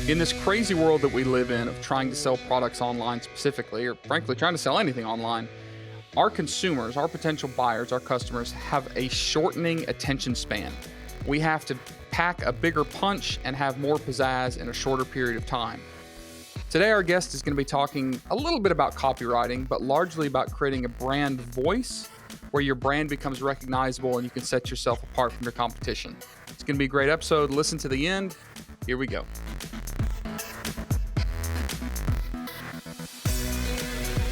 In this crazy world that we live in of trying to sell products online specifically, or frankly, trying to sell anything online, our consumers, our potential buyers, our customers have a shortening attention span. We have to pack a bigger punch and have more pizzazz in a shorter period of time. Today, our guest is going to be talking a little bit about copywriting, but largely about creating a brand voice where your brand becomes recognizable and you can set yourself apart from your competition. It's going to be a great episode. Listen to the end. Here we go.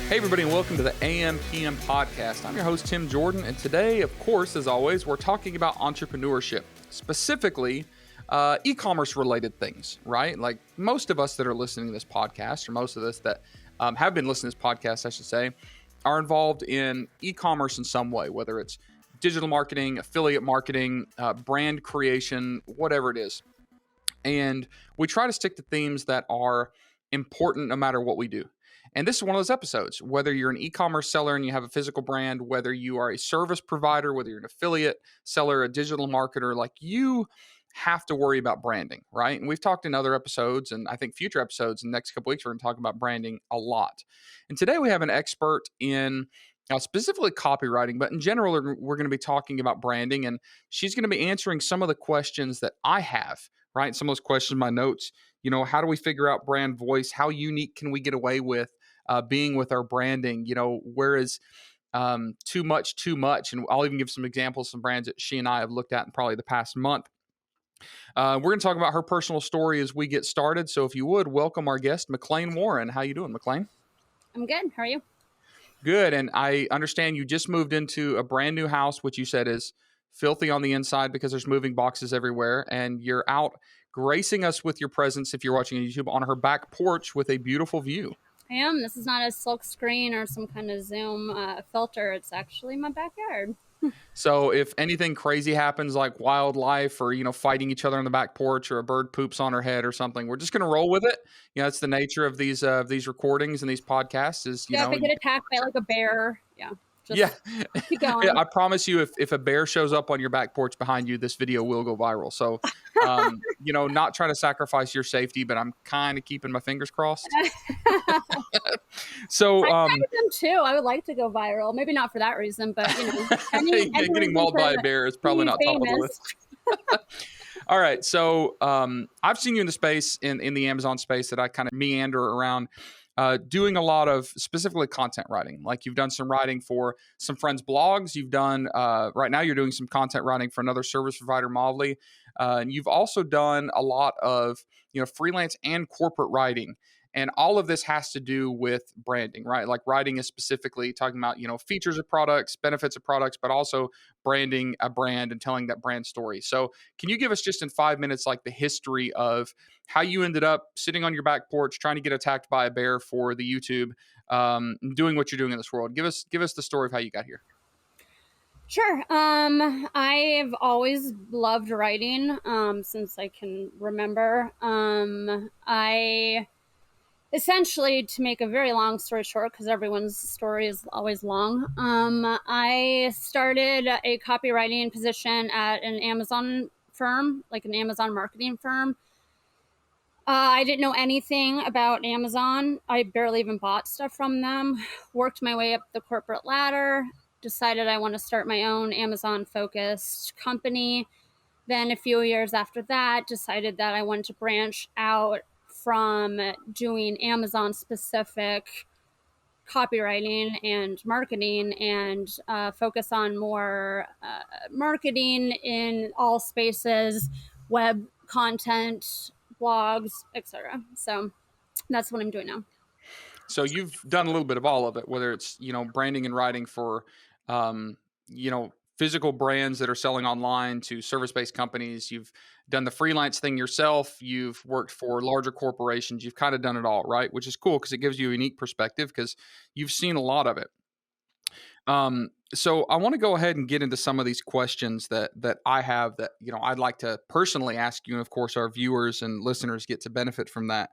Hey everybody, and welcome to the AM PM podcast. I'm your host, Tim Jordan, and today, of course, as always, we're talking about entrepreneurship, specifically e-commerce related things, right? Like most of us that are listening to this podcast, or most of us that have been listening to this podcast, I should say, are involved in e-commerce in some way, whether it's digital marketing, affiliate marketing, brand creation, whatever it is. And we try to stick to themes that are important no matter what we do. And this is one of those episodes, whether you're an e-commerce seller and you have a physical brand, whether you are a service provider, whether you're an affiliate seller, a digital marketer, like you have to worry about branding, right? And we've talked in other episodes, and I think future episodes in the next couple weeks, we're going to talk about branding a lot. And today we have an expert in specifically copywriting, but in general, we're going to be talking about branding, and she's going to be answering some of the questions that I have, right? Some of those questions in my notes, how do we figure out brand voice? How unique can we get away with being with our branding? Where is too much? And I'll even give some examples, some brands that she and I have looked at in probably the past month. We're going to talk about her personal story as we get started. So if you would, welcome our guest, McClain Warren. How you doing, McClain? I'm good. How are you? Good. And I understand you just moved into a brand new house, which you said is filthy on the inside because there's moving boxes everywhere. And you're out gracing us with your presence, if you're watching on YouTube, on her back porch with a beautiful view. I am. This is not a silk screen or some kind of Zoom filter. It's actually my backyard. So if anything crazy happens, like wildlife or, fighting each other on the back porch, or a bird poops on her head or something, we're just going to roll with it. It's the nature of these recordings and these podcasts is, if I get attacked by like a bear. Keep going. Yeah, I promise you, if a bear shows up on your back porch behind you, this video will go viral. So, not trying to sacrifice your safety, but I'm kind of keeping my fingers crossed. So, I them too. I would like to go viral. Maybe not for that reason, but getting mauled by a bear is probably not top of the list. All right. So, I've seen you in the space, in the Amazon space, that I kind of meander around. Doing a lot of specifically content writing. Like you've done some writing for some friends' blogs. You've done, right now you're doing some content writing for another service provider, Movely. And you've also done a lot of, freelance and corporate writing. And all of this has to do with branding, right? Like writing is specifically talking about, features of products, benefits of products, but also branding a brand and telling that brand story. So can you give us just in 5 minutes, like the history of how you ended up sitting on your back porch, trying to get attacked by a bear for the YouTube, doing what you're doing in this world? Give us the story of how you got here. Sure. I've always loved writing since I can remember. Essentially, to make a very long story short, because everyone's story is always long, I started a copywriting position at an Amazon firm, like an Amazon marketing firm. I didn't know anything about Amazon. I barely even bought stuff from them. Worked my way up the corporate ladder, decided I want to start my own Amazon-focused company. Then a few years after that, decided that I wanted to branch out from doing Amazon specific copywriting and marketing and focus on more marketing in all spaces, web content, blogs, etc. So that's what I'm doing now. So you've done a little bit of all of it, whether it's, branding and writing for, physical brands that are selling online to service-based companies. You've done the freelance thing yourself. You've worked for larger corporations. You've kind of done it all, right? Which is cool because it gives you a unique perspective because you've seen a lot of it. So I want to go ahead and get into some of these questions that I have that, I'd like to personally ask you. And of course, our viewers and listeners get to benefit from that.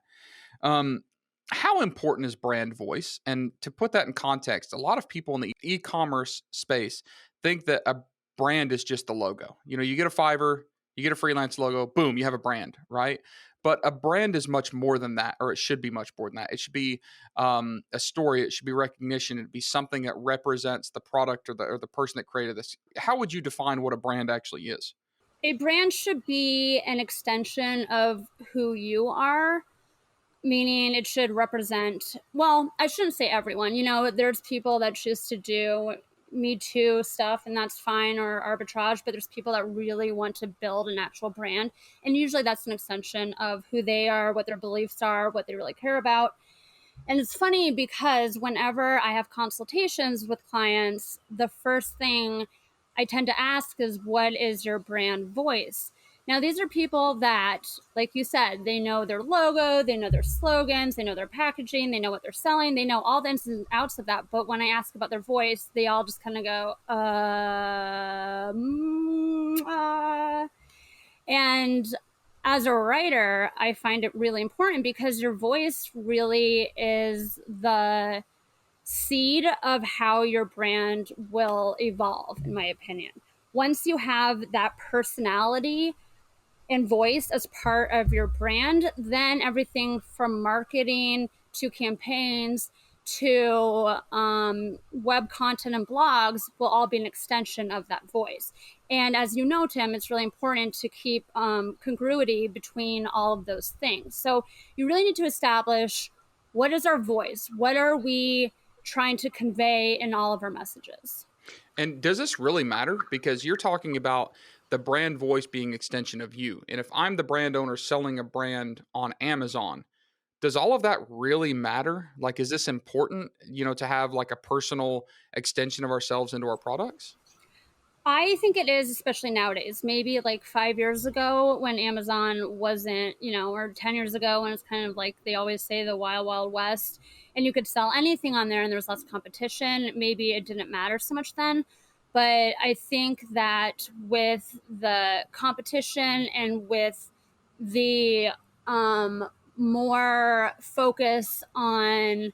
How important is brand voice? And to put that in context, a lot of people in the e-commerce space think that a brand is just the logo. You get a Fiverr, you get a freelance logo, boom, you have a brand, right? But a brand is much more than that, or it should be much more than that. It should be a story. It should be recognition. It'd be something that represents the product or the person that created this. How would you define what a brand actually is? A brand should be an extension of who you are, meaning it should represent, well, I shouldn't say everyone. There's people that choose to do Me Too stuff, and that's fine, or arbitrage, but there's people that really want to build an actual brand. And usually that's an extension of who they are, what their beliefs are, what they really care about. And it's funny because whenever I have consultations with clients, the first thing I tend to ask is, what is your brand voice? Now, these are people that, like you said, they know their logo, they know their slogans, they know their packaging, they know what they're selling, they know all the ins and outs of that. But when I ask about their voice, they all just kind of go, And as a writer, I find it really important because your voice really is the seed of how your brand will evolve, in my opinion. Once you have that personality and voice as part of your brand, then everything from marketing to campaigns to web content and blogs will all be an extension of that voice. And as you know, Tim, it's really important to keep congruity between all of those things. So you really need to establish, what is our voice? What are we trying to convey in all of our messages? And does this really matter? Because you're talking about the brand voice being extension of you. And if I'm the brand owner selling a brand on Amazon, does all of that really matter? Like, is this important, to have like a personal extension of ourselves into our products? I think it is, especially nowadays. Maybe like 5 years ago when Amazon wasn't, or 10 years ago when it's kind of like they always say the wild, wild west, and you could sell anything on there and there was less competition. Maybe it didn't matter so much then. But I think that with the competition and with the more focus on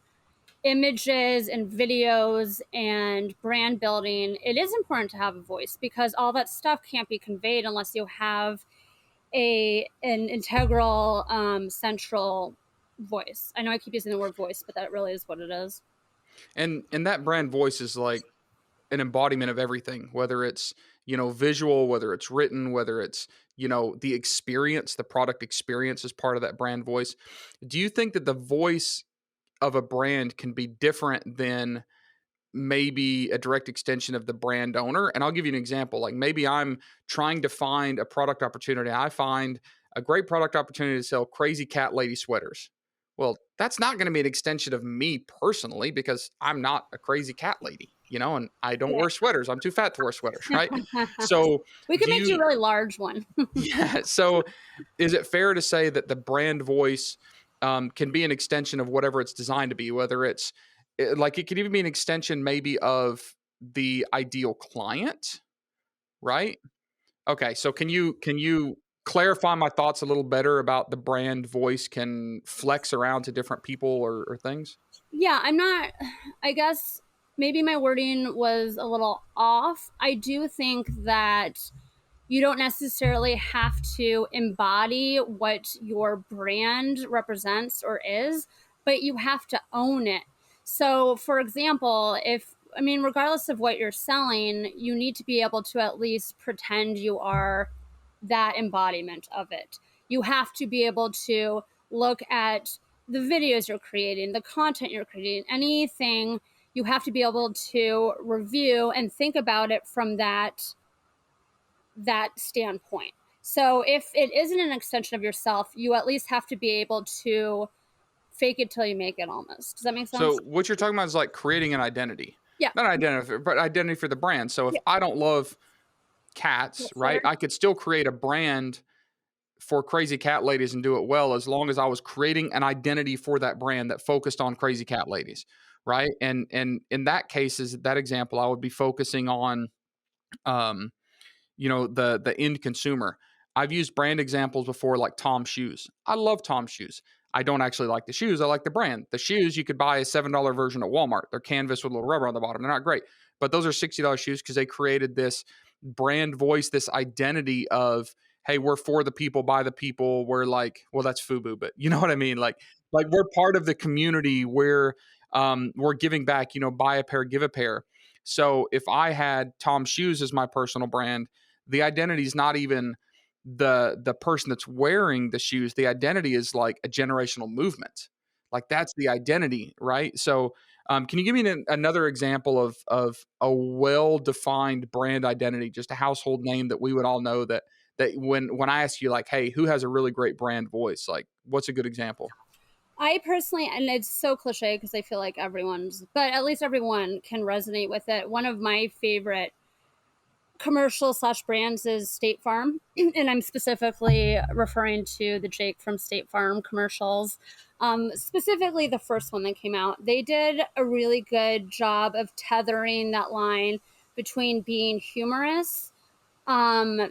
images and videos and brand building, it is important to have a voice because all that stuff can't be conveyed unless you have an integral central voice. I know I keep using the word voice, but that really is what it is. And that brand voice is like an embodiment of everything, whether it's, visual, whether it's written, whether it's, the experience, the product experience is part of that brand voice. Do you think that the voice of a brand can be different than maybe a direct extension of the brand owner? And I'll give you an example. Like, maybe I'm trying to find a product opportunity. I find a great product opportunity to sell crazy cat lady sweaters. Well, that's not going to be an extension of me personally because I'm not a crazy cat lady, and I don't wear sweaters. I'm too fat to wear sweaters, right? So we can make you a really large one. yeah. So is it fair to say that the brand voice can be an extension of whatever it's designed to be, whether it's like, it could even be an extension maybe of the ideal client, right? Okay. So can you clarify my thoughts a little better about the brand voice can flex around to different people or things? Yeah, I guess maybe my wording was a little off. I do think that you don't necessarily have to embody what your brand represents or is, but you have to own it. So, for example, regardless of what you're selling, you need to be able to at least pretend you are that embodiment of it. You have to be able to look at the videos you're creating, the content you're creating, anything. You have to be able to review and think about it from that standpoint. So if it isn't an extension of yourself, you at least have to be able to fake it till you make it almost. Does that make sense? So what you're talking about is like creating an identity. Yeah. Not an identity, but identity for the brand. So if Yeah. I don't love cats, right, I could still create a brand for crazy cat ladies and do it well, as long as I was creating an identity for that brand that focused on crazy cat ladies, right? And in that case, is that example, I would be focusing on um the end consumer. I've used brand examples before, like Tom shoes. I love Tom shoes. I don't actually like the shoes. I like the brand. The shoes, you could buy a $7 version at Walmart. They're canvas with a little rubber on the bottom. They're not great, but those are $60 shoes because they created this brand voice, this identity of hey, we're for the people, by the people. We're like, well, that's FUBU, but you know what I mean? Like we're part of the community where we're giving back, buy a pair, give a pair. So if I had Tom Shoes as my personal brand, the identity is not even the person that's wearing the shoes. The identity is like a generational movement. Like that's the identity, right? So can you give me another example of a well-defined brand identity, just a household name that we would all know that when I ask you like, hey, who has a really great brand voice? Like, what's a good example? I personally, and it's so cliche because I feel like but at least everyone can resonate with it. One of my favorite commercial slash brands is State Farm. And I'm specifically referring to the Jake from State Farm commercials. Specifically the first one that came out. They did a really good job of tethering that line between being humorous,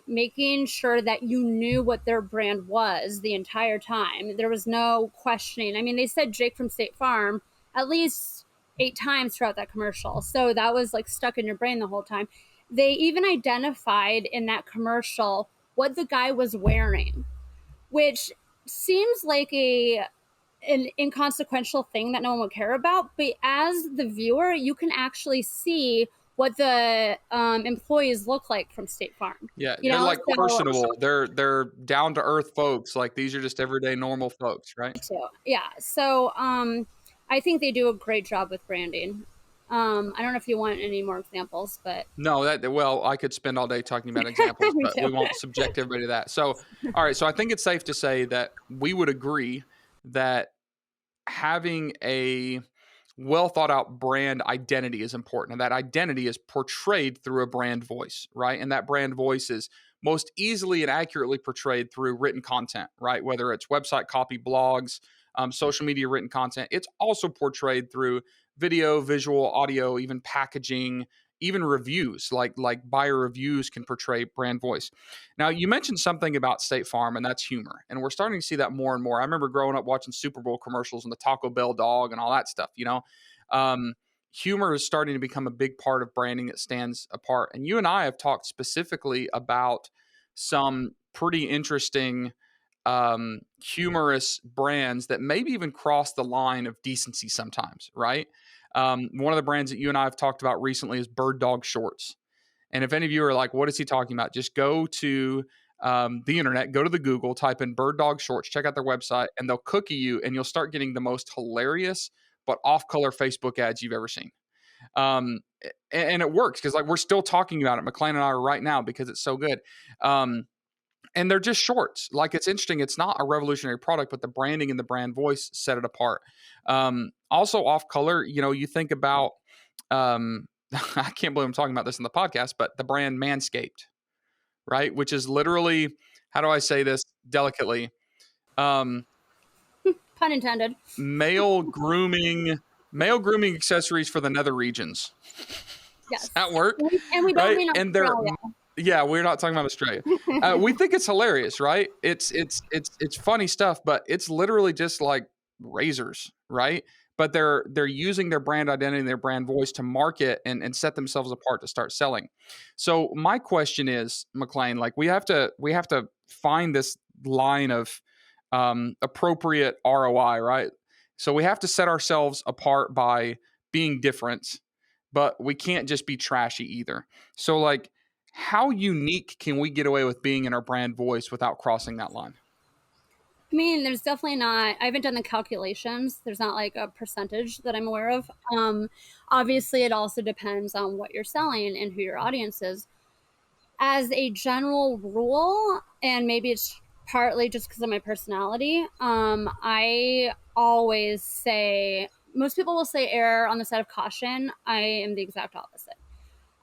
making sure that you knew what their brand was the entire time. There was no questioning. I mean, they said Jake from State Farm at least 8 times throughout that commercial. So that was like stuck in your brain the whole time. They even identified in that commercial what the guy was wearing, which seems like an inconsequential thing that no one would care about. But as the viewer, you can actually see what the employees look like from State Farm. Yeah, You they're know, like personable. They're down to earth folks. Like these are just everyday normal folks, right? yeah. So I think they do a great job with branding. I don't know if you want any more examples, but No, well, I could spend all day talking about examples, me but too. we won't subject everybody to that. So, all right. So I think it's safe to say that we would agree that having a well thought out brand identity is important. And that identity is portrayed through a brand voice, right? And that brand voice is most easily and accurately portrayed through written content, right? Whether it's website copy, blogs, social media written content, it's also portrayed through video, visual, audio, even packaging, even reviews. Like buyer reviews can portray brand voice. Now, you mentioned something about State Farm, and that's humor. And we're starting to see that more and more. I remember growing up watching Super Bowl commercials and the Taco Bell dog and all that stuff, um, humor is starting to become a big part of branding that stands apart. And you and I have talked specifically about some pretty interesting humorous brands that maybe even cross the line of decency sometimes, right? One of the brands that you and I have talked about recently is Bird Dog Shorts. And if any of you are like, what is he talking about? Just go to the internet, go to the Google, type in Bird Dog Shorts, check out their website, and they'll cookie you, and you'll start getting the most hilarious but off-color Facebook ads you've ever seen. And it works because like we're still talking about it. McClain and I are right now because it's so good. And they're just shorts. Like it's interesting. It's not a revolutionary product, but the branding and the brand voice set it apart. Also off color, you think about, I can't believe I'm talking about this in the podcast, but the brand Manscaped, right? Which is literally, how do I say this delicately? Pun intended. Male grooming accessories for the nether regions. Yes. Does that work? And we don't right? mean And they're Australia. yeah, we're not talking about Australia. We think it's hilarious, right? It's funny stuff, but it's literally just like razors, right? But they're using their brand identity and their brand voice to market and set themselves apart to start selling. So my question is, McClain, like we have to find this line of appropriate ROI, right? So we have to set ourselves apart by being different, but we can't just be trashy either. So like how unique can we get away with being in our brand voice without crossing that line? I mean, there's definitely not, I haven't done the calculations. There's not like a percentage that I'm aware of. Obviously, it also depends on what you're selling and who your audience is. As a general rule, and maybe it's partly just because of my personality, I always say, most people will say err on the side of caution. I am the exact opposite.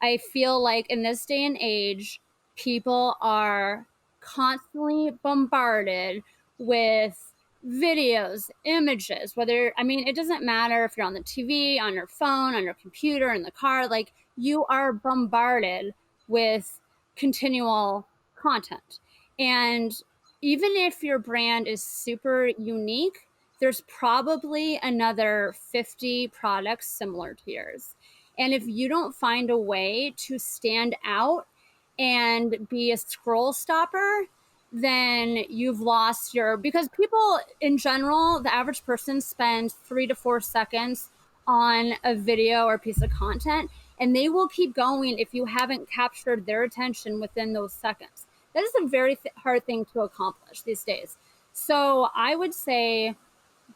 I feel like in this day and age, people are constantly bombarded with videos, images, I mean, it doesn't matter if you're on the TV, on your phone, on your computer, in the car, like you are bombarded with continual content. And even if your brand is super unique, there's probably another 50 products similar to yours. And if you don't find a way to stand out and be a scroll stopper, then you've lost because people in general, the average person spends 3 to 4 seconds on a video or piece of content, and they will keep going if you haven't captured their attention within those seconds. That is a very hard thing to accomplish these days. So I would say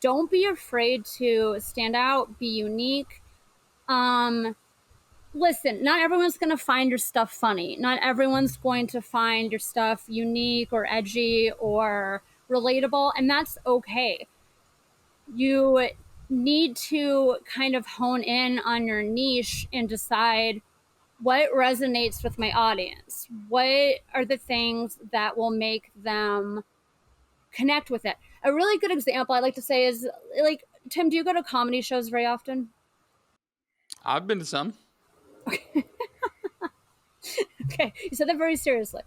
don't be afraid to stand out, be unique. Listen, not everyone's going to find your stuff funny. Not everyone's going to find your stuff unique or edgy or relatable, and that's okay. You need to kind of hone in on your niche and decide what resonates with my audience. What are the things that will make them connect with it? A really good example I like to say is, like, Tim, do you go to comedy shows very often? I've been to some. Okay, you said that very seriously.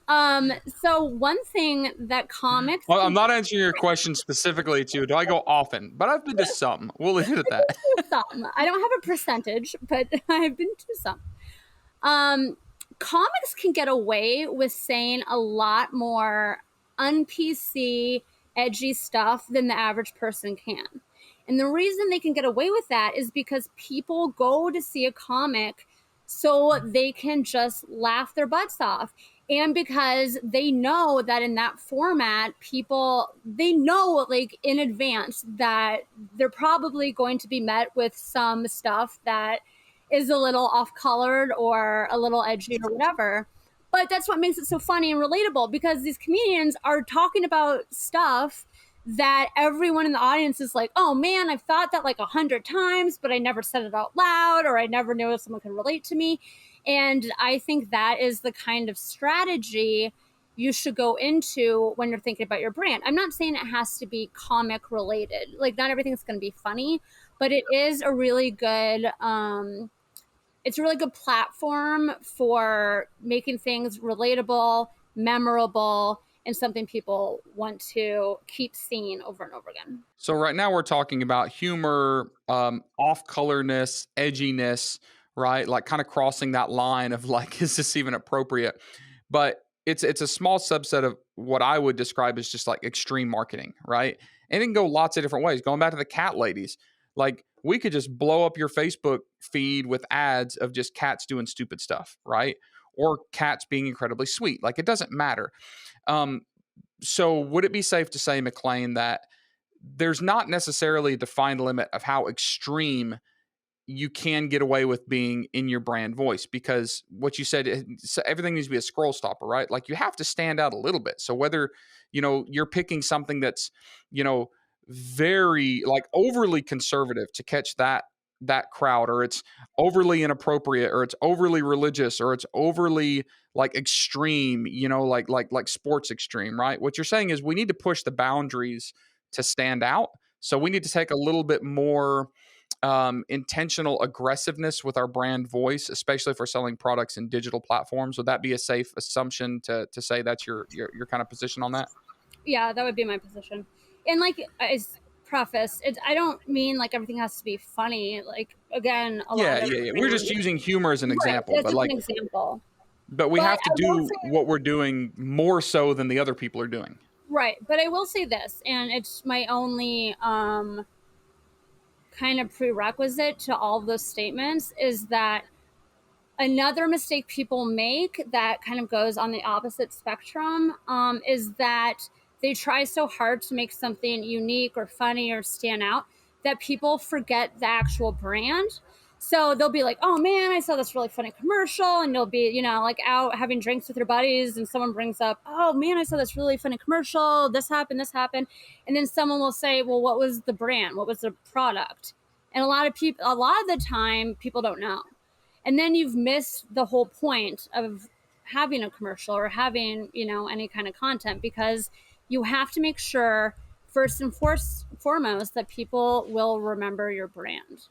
So one thing that comics Well, I'm not answering your question specifically to do I go often, but I've been to some. We'll leave it at that. some, I don't have a percentage, but I've been to some. Um, Comics can get away with saying a lot more un-PC, edgy stuff than the average person can. And the reason they can get away with that is because people go to see a comic so they can just laugh their butts off. And because they know that in that format, they know like in advance that they're probably going to be met with some stuff that is a little off colored or a little edgy or whatever. But that's what makes it so funny and relatable, because these comedians are talking about stuff that everyone in the audience is like, oh man, I've thought that like 100 times, but I never said it out loud, or I never knew if someone could relate to me. And I think that is the kind of strategy you should go into when you're thinking about your brand. I'm not saying it has to be comic related. Like, not everything's going to be funny, but it is a really good it's a really good platform for making things relatable, memorable, and something people want to keep seeing over and over again. So right now we're talking about humor, off-colorness, edginess, right? Like kind of crossing that line of like, is this even appropriate? But it's a small subset of what I would describe as just like extreme marketing, right? And it can go lots of different ways. Going back to the cat ladies, like we could just blow up your Facebook feed with ads of just cats doing stupid stuff, right? Or cats being incredibly sweet. Like it doesn't matter. Um, so would it be safe to say, McClain, that there's not necessarily a defined limit of how extreme you can get away with being in your brand voice? Because what you said, everything needs to be a scroll stopper, right? Like you have to stand out a little bit. So whether, you're picking something that's, you know, very like overly conservative to catch that crowd, or it's overly inappropriate, or it's overly religious, or it's overly like extreme, like sports extreme, right? What you're saying is we need to push the boundaries to stand out. So we need to take a little bit more intentional aggressiveness with our brand voice, especially if we're selling products in digital platforms. Would that be a safe assumption to say that's your kind of position on that? Yeah, that would be my position. And like as preface, I don't mean like everything has to be funny. Like, again, a lot Yeah, of yeah, yeah. We're just using humor as an right, example, that's but just like, an example. but we But have to I will do say, what we're doing more so than the other people are doing. right, but I will say this, and it's my only kind of prerequisite to all of those statements, is that another mistake people make that kind of goes on the opposite spectrum is that they try so hard to make something unique or funny or stand out that people forget the actual brand. So they'll be like, oh man, I saw this really funny commercial. And they'll be, like out having drinks with their buddies. And someone brings up, oh man, I saw this really funny commercial. This happened, this happened. And then someone will say, well, what was the brand? What was the product? And a lot of the time, people don't know. And then you've missed the whole point of having a commercial or having any kind of content, because you have to make sure first and foremost that people will remember your brand.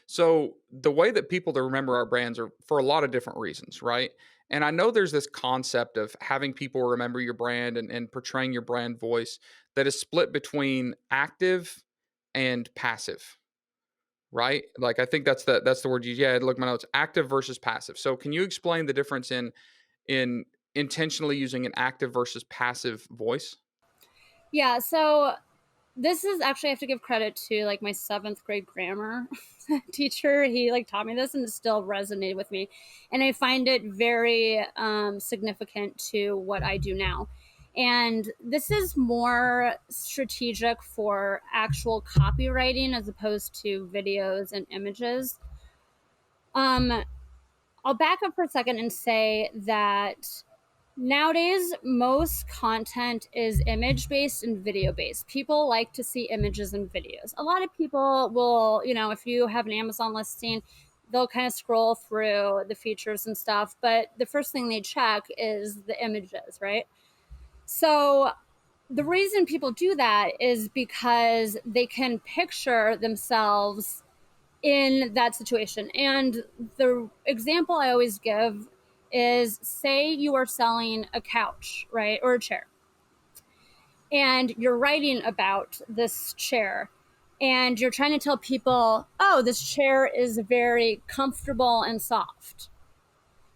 So the way that people to remember our brands are for a lot of different reasons, right? And I know there's this concept of having people remember your brand and portraying your brand voice that is split between active and passive, right? Like I think that's the word you, yeah, look at my notes, active versus passive. So can you explain the difference in intentionally using an active versus passive voice? Yeah, so this is actually, I have to give credit to like my 7th grade grammar teacher. He like taught me this and it still resonated with me. And I find it very significant to what I do now. And this is more strategic for actual copywriting as opposed to videos and images. Um, I'll back up for a second and say that nowadays, most content is image based and video based. People like to see images and videos. A lot of people will, if you have an Amazon listing, they'll kind of scroll through the features and stuff, but the first thing they check is the images, right? So the reason people do that is because they can picture themselves in that situation. And the example I always give is, say you are selling a couch, right? Or a chair. And you're writing about this chair. And you're trying to tell people, oh, this chair is very comfortable and soft.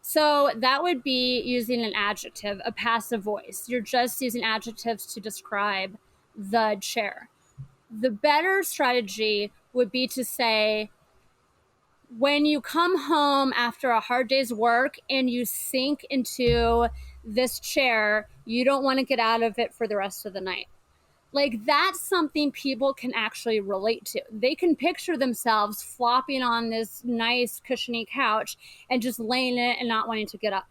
So that would be using an adjective, a passive voice. You're just using adjectives to describe the chair. The better strategy would be to say, when you come home after a hard day's work and you sink into this chair, you don't want to get out of it for the rest of the night. Like, that's something people can actually relate to. They can picture themselves flopping on this nice cushiony couch and just laying in it and not wanting to get up.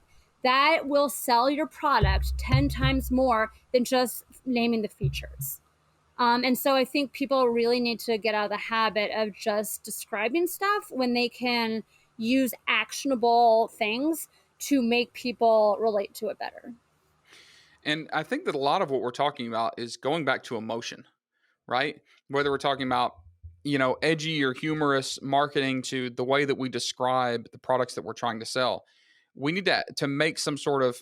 That will sell your product 10 times more than just naming the features. And so I think people really need to get out of the habit of just describing stuff when they can use actionable things to make people relate to it better. And I think that a lot of what we're talking about is going back to emotion, right? Whether we're talking about, edgy or humorous marketing to the way that we describe the products that we're trying to sell. We need to make some sort of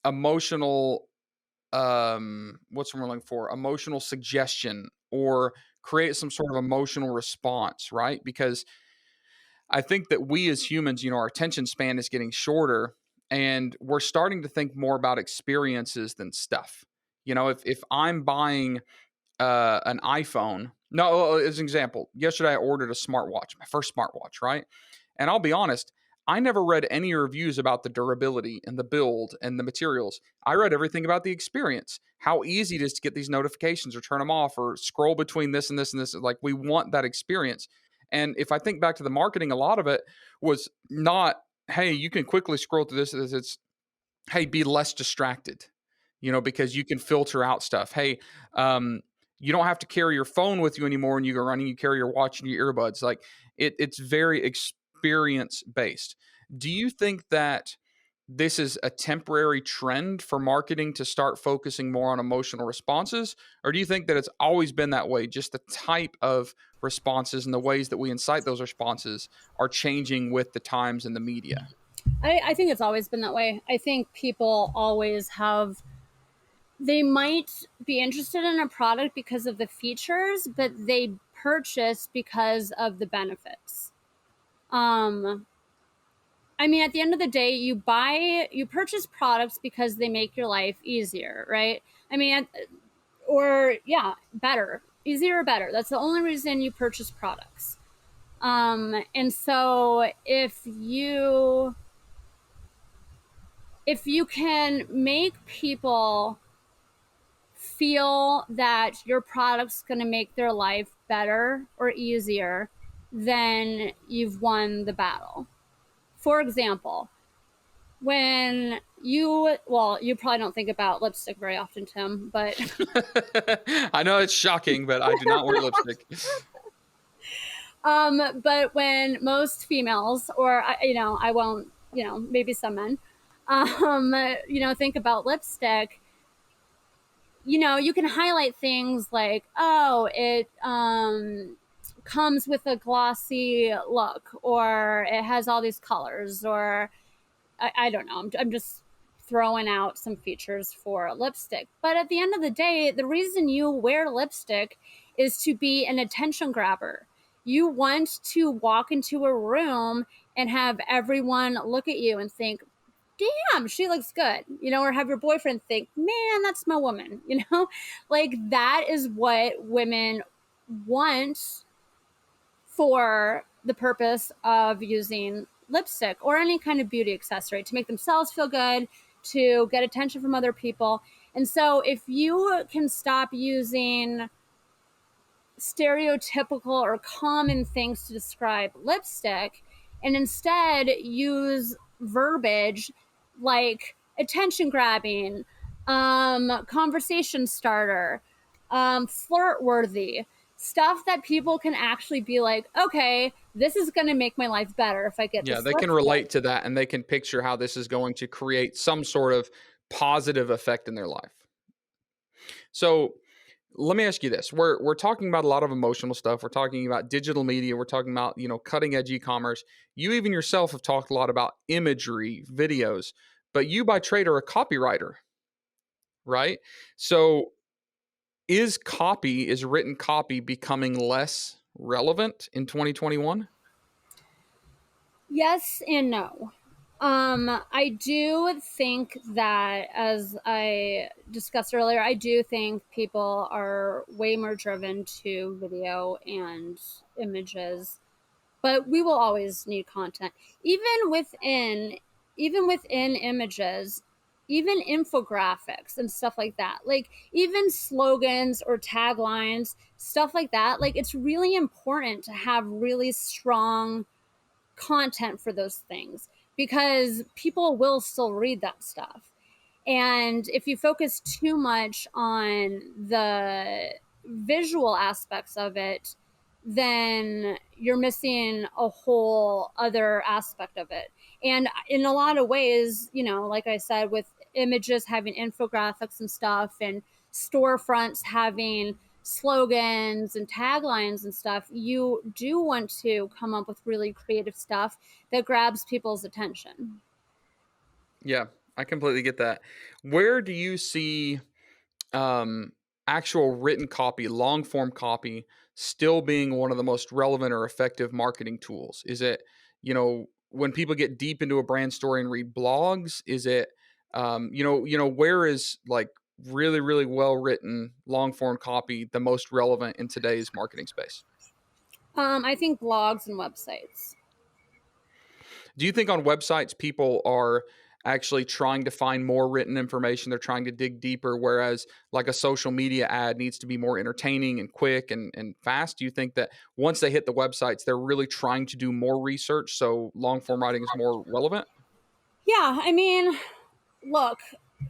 emotional what's the word I'm looking for? Emotional suggestion, or create some sort of emotional response, right? Because I think that we as humans, our attention span is getting shorter, and we're starting to think more about experiences than stuff. If I'm buying an iPhone, no, as an example, yesterday I ordered a smartwatch, my first smartwatch, right? And I'll be honest, I never read any reviews about the durability and the build and the materials. I read everything about the experience, how easy it is to get these notifications or turn them off or scroll between this and this and this. Like, we want that experience. And if I think back to the marketing, a lot of it was not, hey, you can quickly scroll through this. It's, hey, be less distracted, because you can filter out stuff. Hey, you don't have to carry your phone with you anymore when you go running. You carry your watch and your earbuds. Like, it's very experience based. Do you think that this is a temporary trend for marketing to start focusing more on emotional responses? Or do you think that it's always been that way? Just the type of responses and the ways that we incite those responses are changing with the times and the media? I think it's always been that way. I think people always have, they might be interested in a product because of the features, but they purchase because of the benefits. Um, I mean, at the end of the day, you purchase products because they make your life easier, right? I mean, or yeah, better, easier or better. That's the only reason you purchase products. And so if you can make people feel that your product's going to make their life better or easier, then you've won the battle. For example, you probably don't think about lipstick very often, Tim, but I know it's shocking, but I do not wear lipstick. but when most females, or I won't, maybe some men, think about lipstick, you can highlight things like, oh, it comes with a glossy look, or it has all these colors, or I don't know. I'm just throwing out some features for lipstick. But at the end of the day, the reason you wear lipstick is to be an attention grabber. You want to walk into a room and have everyone look at you and think, damn, she looks good, or have your boyfriend think, man, that's my woman, like that is what women want for the purpose of using lipstick or any kind of beauty accessory to make themselves feel good, to get attention from other people. And so if you can stop using stereotypical or common things to describe lipstick and instead use verbiage like attention grabbing, conversation starter, flirt worthy, stuff that people can actually be like, okay, this is going to make my life better if I get Yeah, this they can lipstick. relate to that and they can picture how this is going to create some sort of positive effect in their life. So, let me ask you this. We're talking about a lot of emotional stuff. We're talking about digital media. We're talking about, cutting edge e-commerce. You even yourself have talked a lot about imagery, videos, but you by trade are a copywriter, right? So, is written copy becoming less relevant in 2021? Yes and no. I do think that, as I discussed earlier, I do think people are way more driven to video and images, but we will always need content, even within, even within images, even infographics and stuff like that. Like even slogans or taglines, stuff like that. Like it's really important to have really strong content for those things because people will still read that stuff. And if you focus too much on the visual aspects of it, then you're missing a whole other aspect of it. And in a lot of ways, like I said, with images having infographics and stuff, and storefronts having slogans and taglines and stuff, you do want to come up with really creative stuff that grabs people's attention. Yeah, I completely get that. Where do you see um, actual written copy, long form copy, still being one of the most relevant or effective marketing tools? Is it, when people get deep into a brand story and read blogs? Is it, where is like really, really well written long form copy the most relevant in today's marketing space? I think blogs and websites. Do you think on websites people are actually trying to find more written information? They're trying to dig deeper, whereas like a social media ad needs to be more entertaining and quick and fast. Do you think that once they hit the websites, they're really trying to do more research so long form writing is more relevant? Yeah, I mean, look,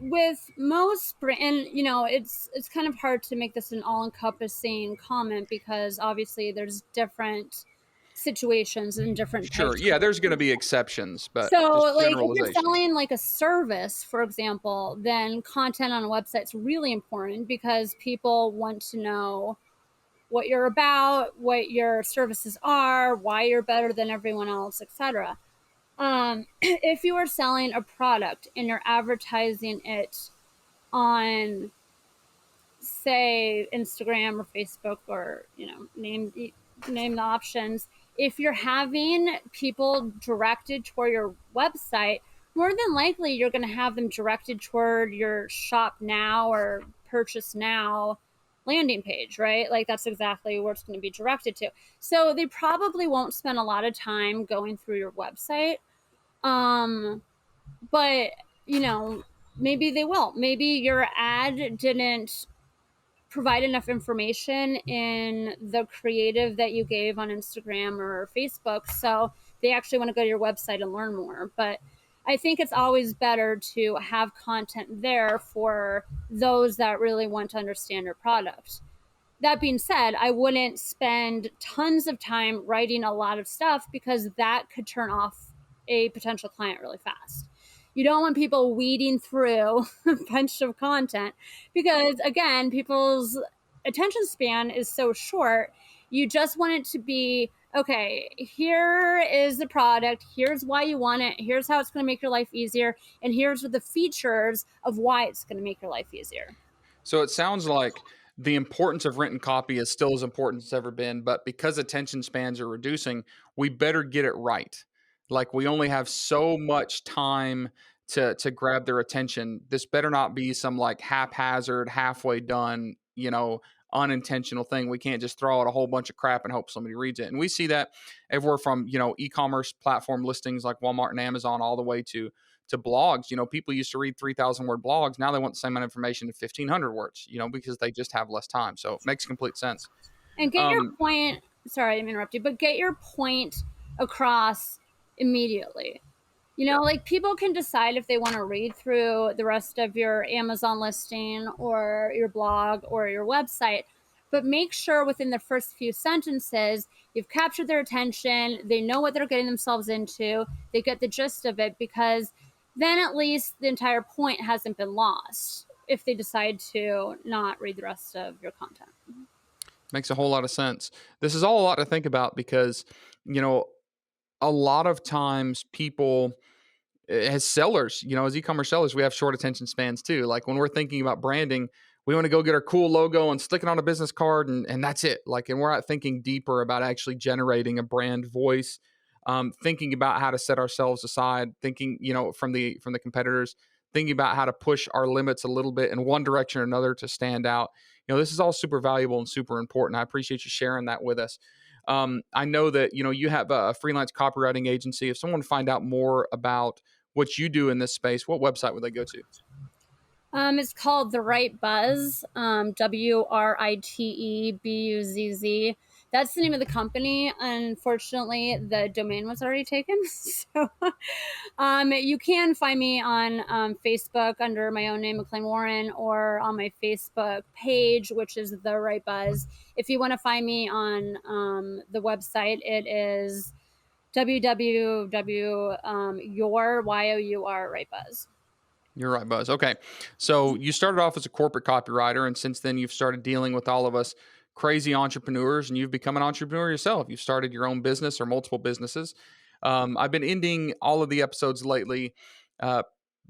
with most and it's kind of hard to make this an all-encompassing comment because obviously there's different situations and different Sure. types Yeah, of. there's going to be exceptions, but So, just like, if you're generalizations. selling like a service, for example, then content on a website's really important because people want to know what you're about, what your services are, why you're better than everyone else, etc. If you are selling a product and you're advertising it on, say, Instagram or Facebook, or name the options, if you're having people directed toward your website, more than likely you're going to have them directed toward your shop now or purchase now landing page, right? Like that's exactly where it's going to be directed to. So they probably won't spend a lot of time going through your website. um but maybe they will. Maybe your ad didn't provide enough information in the creative that you gave on Instagram or Facebook. So they actually want to go to your website and learn more. But I think it's always better to have content there for those that really want to understand your product. That being said, I wouldn't spend tons of time writing a lot of stuff because that could turn off a potential client really fast. You don't want people weeding through a bunch of content because, again, people's attention span is so short. You just want it to be okay, here is the product, here's why you want it, here's how it's going to make your life easier, and here's the features of why it's going to make your life easier. So it sounds like the importance of written copy is still as important as it's ever been, but because attention spans are reducing, we better get it right. Like we only have so much time to grab their attention. This better not be some like haphazard, halfway done, unintentional thing. We can't just throw out a whole bunch of crap and hope somebody reads it. And we see that everywhere from, e-commerce platform listings like Walmart and Amazon all the way to blogs. People used to read 3,000 word blogs. Now they want the same amount of information in 1,500 words, because they just have less time. So it makes complete sense. And get your point. Sorry, I didn't interrupt you, but get your point across immediately. Like people can decide if they want to read through the rest of your Amazon listing or your blog or your website, but make sure within the first few sentences you've captured their attention, they know what they're getting themselves into, they get the gist of it, because then at least the entire point hasn't been lost if they decide to not read the rest of your content. Makes a whole lot of sense. This is all a lot to think about because, a lot of times people, as sellers, as e-commerce sellers, we have short attention spans too. Like when we're thinking about branding, we want to go get our cool logo and stick it on a business card and that's it. Like, and we're not thinking deeper about actually generating a brand voice, thinking about how to set ourselves aside, thinking, from the competitors, thinking about how to push our limits a little bit in one direction or another to stand out. This is all super valuable and super important. I appreciate you sharing that with us. I know that, you have a freelance copywriting agency. If someone find out more about what you do in this space, what website would they go to? It's called The Right Buzz, WRITEBUZZ. That's the name of the company. Unfortunately, the domain was already taken. So you can find me on Facebook under my own name, McClain Warren, or on my Facebook page, which is The Right Buzz. If you want to find me on the website, it is www.your Right Buzz. You're right, Buzz. Okay. So you started off as a corporate copywriter, and since then you've started dealing with all of us crazy entrepreneurs, and you've become an entrepreneur yourself. You've started your own business or multiple businesses. I've been ending all of the episodes lately,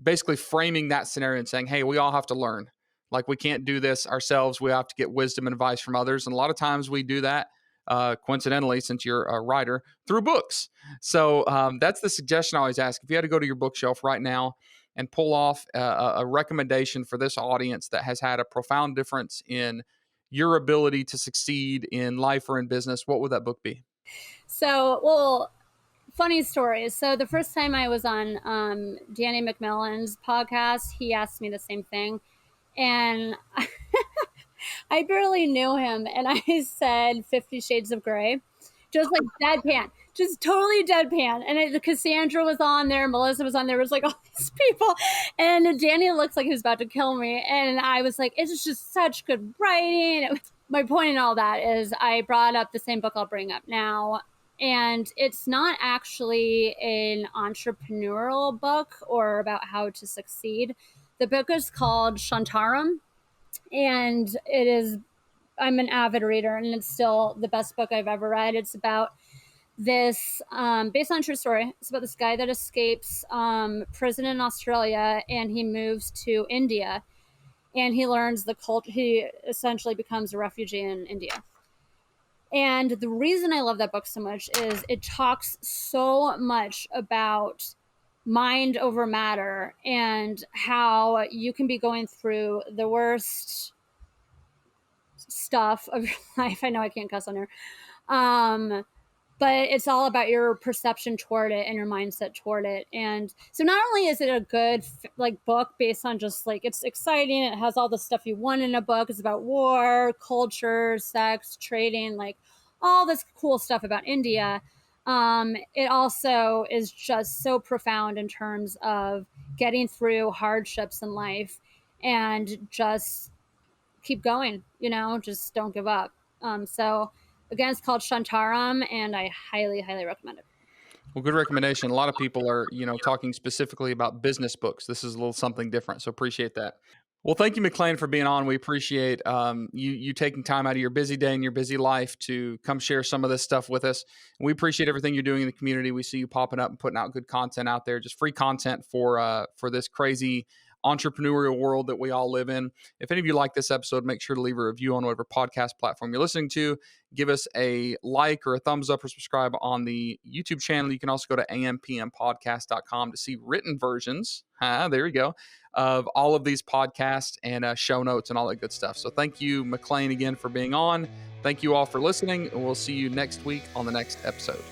basically framing that scenario and saying, hey, we all have to learn. Like we can't do this ourselves. We have to get wisdom and advice from others. And a lot of times we do that, coincidentally, since you're a writer, through books. So that's the suggestion I always ask. If you had to go to your bookshelf right now and pull off a recommendation for this audience that has had a profound difference in your ability to succeed in life or in business, what would that book be? So, funny story. So the first time I was on Danny McMillan's podcast, he asked me the same thing. And I barely knew him. And I said 50 Shades of Grey, just like deadpan, just totally deadpan. And Cassandra was on there, Melissa was on there. It was like all these people. And Danny looks like he was about to kill me. And I was like, it's just such good writing. My point in all that is I brought up the same book I'll bring up now. And it's not actually an entrepreneurial book or about how to succeed. The book is called Shantaram. And I'm an avid reader, and it's still the best book I've ever read. It's about this, based on a true story. It's about this guy that escapes prison in Australia, and he moves to India, and he learns the culture. He essentially becomes a refugee in India. And the reason I love that book so much is it talks so much about mind over matter and how you can be going through the worst stuff of your life. I know I can't cuss on here. But it's all about your perception toward it and your mindset toward it. And so not only is it a good book based on just it's exciting, it has all the stuff you want in a book. It's about war, culture, sex, trading, all this cool stuff about India. It also is just so profound in terms of getting through hardships in life and just keep going, just don't give up. So again, it's called Shantaram, and I highly, highly recommend it. Well, good recommendation. A lot of people are, talking specifically about business books. This is a little something different. So appreciate that. Well, thank you, McClain, for being on. We appreciate you taking time out of your busy day and your busy life to come share some of this stuff with us. And we appreciate everything you're doing in the community. We see you popping up and putting out good content out there, just free content for this crazy entrepreneurial world that we all live in. If any of you like this episode, make sure to leave a review on whatever podcast platform you're listening to. Give us a like or a thumbs up or subscribe on the YouTube channel. You can also go to ampmpodcast.com to see written versions. There you go. Of all of these podcasts and show notes and all that good stuff. So thank you, McClain, again for being on. Thank you all for listening, and we'll see you next week on the next episode.